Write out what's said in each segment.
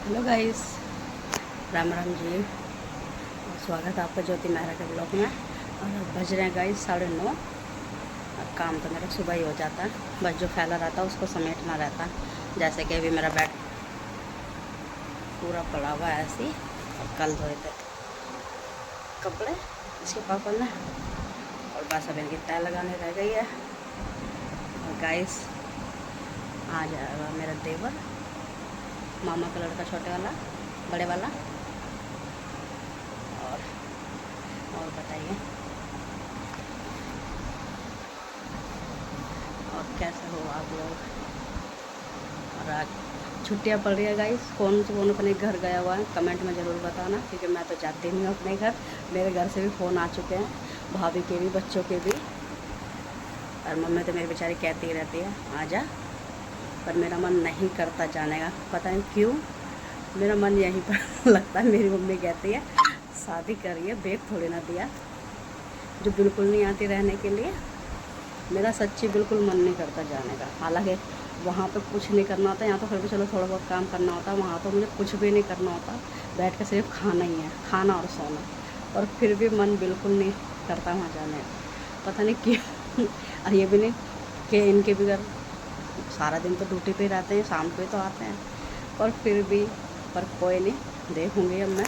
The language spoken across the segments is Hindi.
Hello guys, Ram Ram ji. स्वागत है आपका ज्योति मेहरा के ब्लॉग में। और अब बज रहे हैं गाइस 9:30। अब काम तो मेरा सुबह ही हो जाता है, बस जो फैला रहता है उसको समेटना रहता है। जैसे कि अभी मेरा बेड पूरा पड़ा हुआ है ऐसे ही। और कल धोए थे कपड़े इसके पापा ने, और बस अब इनकी तय लगाने रह गई है। और गाइस आ जाएगा मेरा देवर, मामा का लड़का, छोटे वाला, बड़े वाला। और और बताइए, और कैसे हो आप लोग। और आज छुट्टियां पड़ रही है गाइस, कौन अपने घर गया हुआ है कमेंट में ज़रूर बताना, क्योंकि मैं तो जाती नहीं हूँ अपने घर। मेरे घर से भी फ़ोन आ चुके हैं, भाभी के भी, बच्चों के भी। और मम्मी तो मेरी बेचारी कहती रहती है आ जा, पर मेरा मन नहीं करता जाने का, पता नहीं क्यों। मेरा मन यहीं पर लगता है। मेरी मम्मी कहती है शादी करिए, बेग थोड़ी ना दिया, जो बिल्कुल नहीं आती रहने के लिए। मेरा सच्ची बिल्कुल मन नहीं करता जाने का। हालांकि वहाँ पे कुछ नहीं करना होता, यहाँ तो फिर भी चलो थोड़ा बहुत काम करना होता है। वहाँ तो मुझे कुछ भी नहीं करना होता, बैठ कर सिर्फ खाना ही है, खाना और सोना। और फिर भी मन बिल्कुल नहीं करता वहाँ जाने का, पता नहीं क्यों। और ये भी नहीं कि इनके भी घर सारा दिन तो ड्यूटी पे रहते हैं, शाम को ही तो आते हैं। पर फिर भी, पर कोई नहीं, देखूँगी अब मैं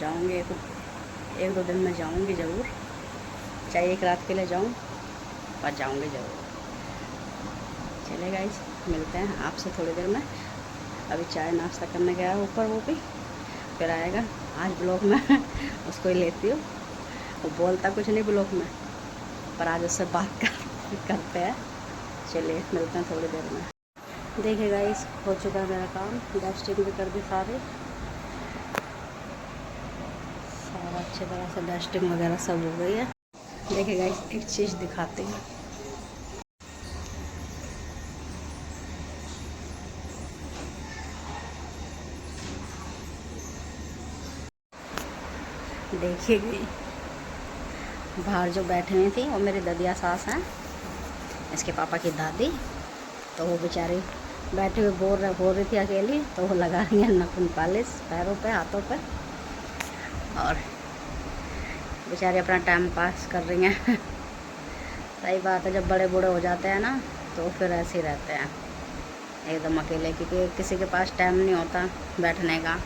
जाऊँगी। एक दो दिन में जाऊँगी ज़रूर, चाहे एक रात के लिए जाऊँ, पर जाऊँगी ज़रूर। चले गाइस, मिलते हैं आपसे थोड़ी देर में। अभी चाय नाश्ता करने गया है ऊपर, वो भी फिर आएगा। आज ब्लॉग में उसको ही लेती हूँ, वो बोलता कुछ नहीं ब्लॉग में, पर आज उससे करते हैं। चलिए मिलते हैं थोड़ी देर में। देखिए गाइस, हो चुका है मेरा काम, डस्टिंग भी कर दी सारी, सारा अच्छी तरह से डस्टिंग वगैरह सब हो गई है। देखिए गाइस, एक चीज़ दिखाती हूँ। देखिए, बाहर जो बैठी हुई थी वो मेरी ददिया सास हैं, इसके पापा की दादी। तो वो बेचारी बैठी हुई बोल रही थी अकेली, तो वो लगा रही है नखून पालिश पैरों पे, हाथों पे, और बेचारी अपना टाइम पास कर रही हैं। सही बात है, जब बड़े बूढ़े हो जाते हैं ना तो फिर ऐसे ही रहते हैं एकदम अकेले, क्योंकि किसी के पास टाइम नहीं होता बैठने का,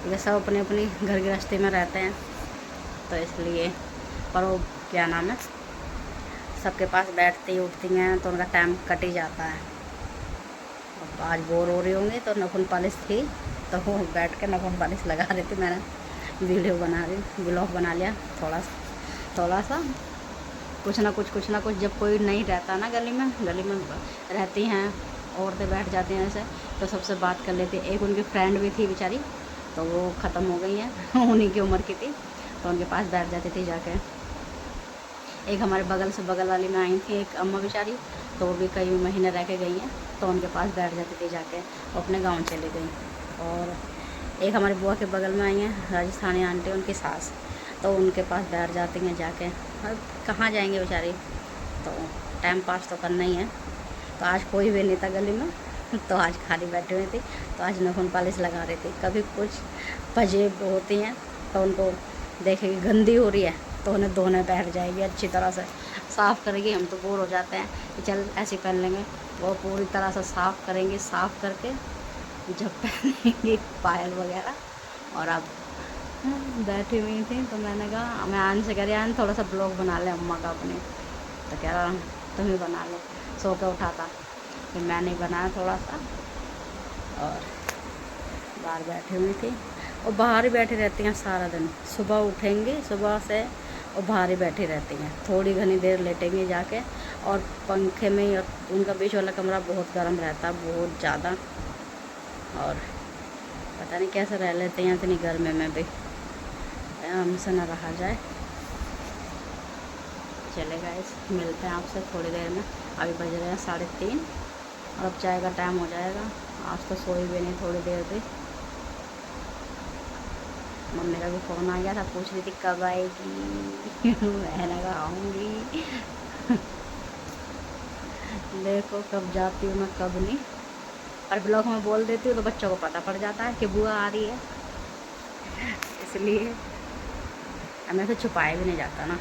क्योंकि सब अपनी अपनी घर गृहस्थी में रहते हैं, तो इसलिए। पर वो क्या नाम है, सबके पास बैठती उठती हैं तो उनका टाइम कट ही जाता है। अब आज बोर हो रही होंगी तो नखून पालिश थी, तो वो बैठ के नखून पालिश लगा रही थी। मैंने वीडियो बना रही, ब्लॉग बना लिया थोड़ा सा। कुछ ना कुछ जब कोई नहीं रहता ना गली में रहती हैं औरतें, बैठ जाती हैं ऐसे, तो सबसे बात कर लेती। एक उनकी फ्रेंड भी थी बेचारी, तो वो ख़त्म हो गई हैं। उन्हीं की उम्र की थी, तो उनके पास बैठ जाती थी जाके। एक हमारे बगल से बगल वाली में आई थी एक अम्मा बेचारी, तो वो भी कई महीने रह के गई हैं, तो उनके पास बैठ जाती थी जाके, वो अपने गांव चली गई। और एक हमारी बुआ के बगल में आई हैं राजस्थानी आंटी, उनकी सास, तो उनके पास बैठ जाती हैं जाके। अब कहाँ जाएंगे बेचारी, तो टाइम पास तो करना ही है। तो आज कोई भी नहीं था गली में, तो आज खाली बैठी हुई थी, तो आज नखून पालिश लगा रही थी। कभी कुछ पजेब होती हैं तो उनको देखेगी गंदी हो रही है तो उन्हें धोने बैठ जाएगी, अच्छी तरह से साफ़ करेगी। हम तो बोर हो जाते हैं कि चल ऐसे पहन लेंगे, वो पूरी तरह से साफ़ करेंगी, साफ़ करके जब पहनेंगी पायल वगैरह। और अब बैठी हुई थी, तो मैंने कहा, मैं आन से कह रही आन थोड़ा सा ब्लॉग बना ले अम्मा का अपने, तो कह रहा तुम ही बना लो, सो के उठा था। फिर मैंने बनाया थोड़ा सा, और बाहर बैठी हुई थी। और बाहर ही बैठी रहती हैं सारा दिन, सुबह उठेंगी सुबह से और बाहर ही बैठी रहती हैं, थोड़ी घनी देर लेटेंगी जाके, और पंखे में ही। और उनका बीच वाला कमरा बहुत गर्म रहता है, बहुत ज़्यादा, और पता नहीं कैसे रह लेते हैं इतनी गर्मी में भी, हमसे ना रहा जाए। चले गाइस, मिलते हैं आपसे थोड़ी देर में। अभी बज रहे हैं 3:30, और अब चाय का टाइम हो जाएगा। आज तो सोई भी नहीं थोड़ी देर भी। मम्मी का भी फ़ोन आ गया था, पूछ रही थी कब आएगी। मैंने कहा आऊँगी। देखो कब जाती हूँ मैं, कब नहीं। और ब्लॉग में बोल देती हूँ तो बच्चों को पता पड़ जाता है कि बुआ आ रही है, इसलिए मैं तो छुपाए भी नहीं जाता ना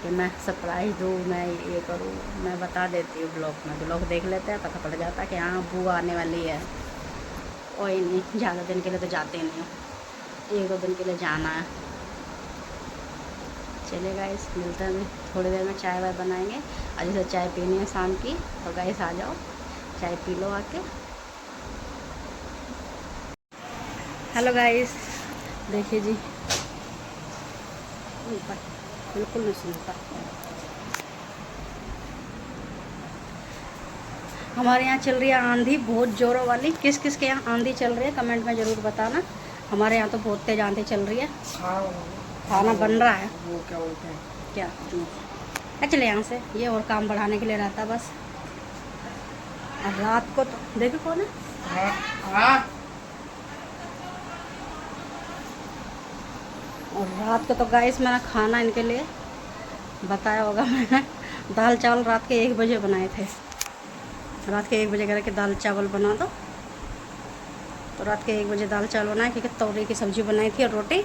कि मैं सरप्राइज़ दूँ, मैं ये करूँ। मैं बता देती हूँ ब्लॉग में, ब्लॉग देख लेते हैं, पता पड़ जाता है कि हाँ बुआ आने वाली है। कोई नहीं, ज़्यादा दिन के लिए तो जाते ही नहीं हूँ, 1-2 दिन के लिए जाना है। चलिए गाइस, मिलते हैं अभी थोड़ी देर में, चाय वाय बनाएंगे। और जैसे चाय पीनी है शाम की, तो गाइस आ जाओ, चाय पी लो आके। हेलो गाइस, देखिए जी, बिल्कुल नहीं सुनता। हमारे यहाँ चल रही है आंधी बहुत ज़ोरों वाली। किस किस के यहाँ आंधी चल रही है कमेंट में ज़रूर बताना। हमारे यहाँ तो बहुत तेज आंधी चल रही है। खाना बन रहा है। वो क्या बोलते हैं, क्या चले यहाँ से, ये और काम बढ़ाने के लिए रहता बस। और रात को तो देखो कौन है। और रात को तो गाइस मैंने खाना इनके लिए बताया होगा मैंने, दाल चावल रात के 1 बजे बनाए थे। रात के 1 बजे कह रहे कि दाल चावल बना दो, तो रात के 1 बजे दाल चावल बनाए, क्योंकि तोरी की सब्ज़ी बनाई थी और रोटी,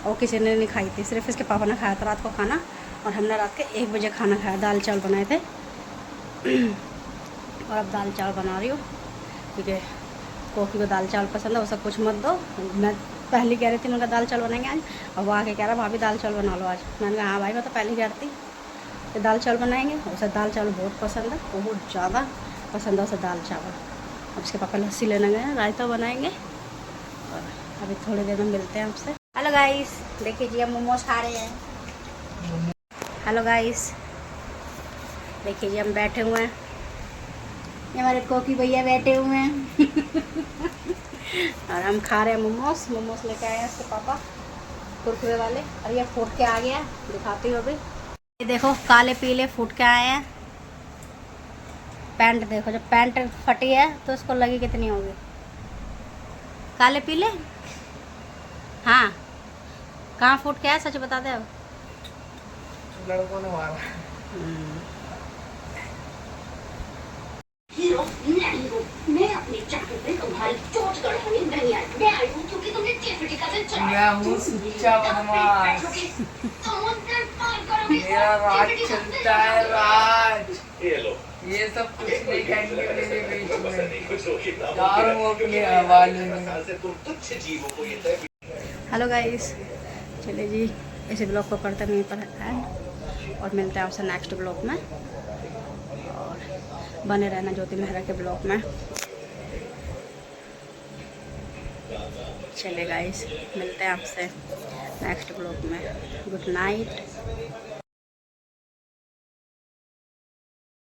और किसी ने नहीं खाई थी, सिर्फ इसके पापा ने खाया था रात को खाना। और हमने रात के 1 बजे खाना खाया, दाल चावल बनाए थे। और अब दाल चावल बना रही हूँ, क्योंकि कोकी को दाल चावल पसंद है, उसे कुछ मत दो। मैं पहले कह रही थी उनका दाल चावल बनाएंगे आज, और वो आके कह रहा भाभी दाल चावल बना लो आज। मैंने कहा हाँ भाई, मैं तो पहले कह रही थी कि दाल चावल बनाएंगे। उसे दाल चावल बहुत पसंद है, बहुत ज़्यादा पसंद है उसे दाल चावल। अब उसके पापा लस्सी लेने गए हैं, रायता बनाएंगे, और अभी थोड़ी देर में मिलते हैं आपसे। हेलो गाइस, देखिए जी हम मोमोज खा रहे हैं। हेलो गाइस, देखिए जी हम बैठे हुए हैं, ये हमारे कोकी भैया बैठे हुए हैं। और हम खा रहे हैं मोमोज। मोमोज लेके आए हैं उसके पापा, कुरकुरे वाले। और ये फूट के आ गया, दिखाती हूँ अभी। ये देखो काले पीले फूट के आए हैं। पैंट देखो, जब पैंट फटी है तो उसको लगी कितनी होगी। काले पीले, हाँ कहाँ फूट के आया सच बता दे अब। लड़कों ने मारा। हीरो नहीं हूँ मैं, अपनी चाकू पे तुम्हारी चोट गढ़ाने नहीं आई। मैं आई हूँ क्योंकि तुमने जेफिटी का दिल चुराया। मैं हूँ सुच्चा बदमाश, समुद्र पार करोगे। मेरा राज चलता है, राज। ये सब कुछ नहीं कहेंगे मेरे बीच में, यार वो अपने हवाले में। हेलो गाइस, चलिए जी इसी ब्लॉग को करते हैं यहीं पर एंड, और मिलते हैं आपसे नेक्स्ट ब्लॉग में। और बने रहना ज्योति मेहरा के ब्लॉग में। चलिए गाइस, मिलते हैं आपसे नेक्स्ट ब्लॉग में। Good night.